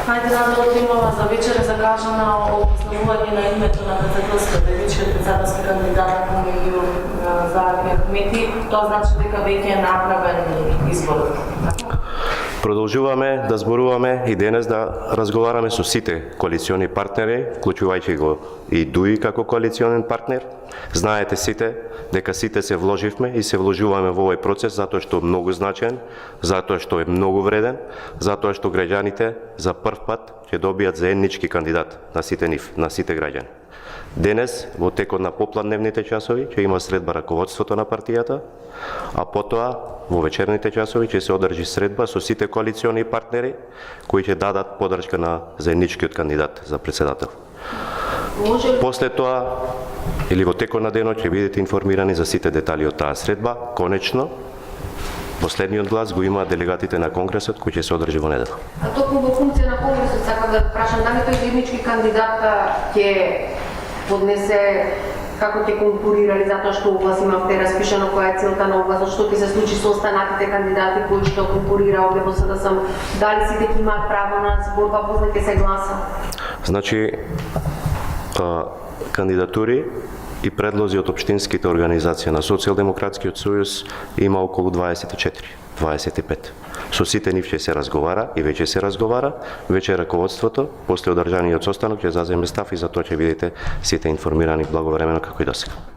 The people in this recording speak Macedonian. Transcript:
Хајде надолу имаме за вечер закажано обоснавување на името на председателска девичка председателска кандидата меѓу заедни кмети. Тоа значи дека веќе е направен избор. Продолжуваме да зборуваме и денес да разговараме со сите коалициони партнери, вклучувајќи го и ДУИ како коалиционен партнер. Знаете сите дека сите се вложивме и се вложуваме во овој процес затоа што е многу значен, затоа што е многу вреден, затоа што граѓаните за прв пат ќе добијат заеднички кандидат на сите нив, на сите граѓани. Денес, во текот на попладневните часови, ќе има средба раководството на партијата, а потоа во вечерните часови ќе се одржи средба со сите коалициони партнери кои ќе дадат поддршка на заедничкиот кандидат за председател. После тоа, или во текот на денот, ќе бидете информирани за сите детали од таа средба. Конечно, последниот глас го имаат делегатите на Конгресот кои ќе се одржи во недела. А токму во функција на Конгресот сакам да прашам дали тој заеднички кандидат ќе поднесе како ќе конкурирали затоа што оглас имавте распишано која е целта на огласот, што ќе се случи со останатите кандидати кои што конкурира овде во СДСМ, дали сите ќе имаат право на зборба, после ќе се гласа? Значи, кандидатури и предлози од општинските организации на Социјалдемократскиот сојуз има околу 24-25. Со сите нив ќе се разговара и веќе се разговара, веќе раководството после одржаниот состанок ќе заземе став и за тоа ќе бидете сите информирани благовремено како и досега.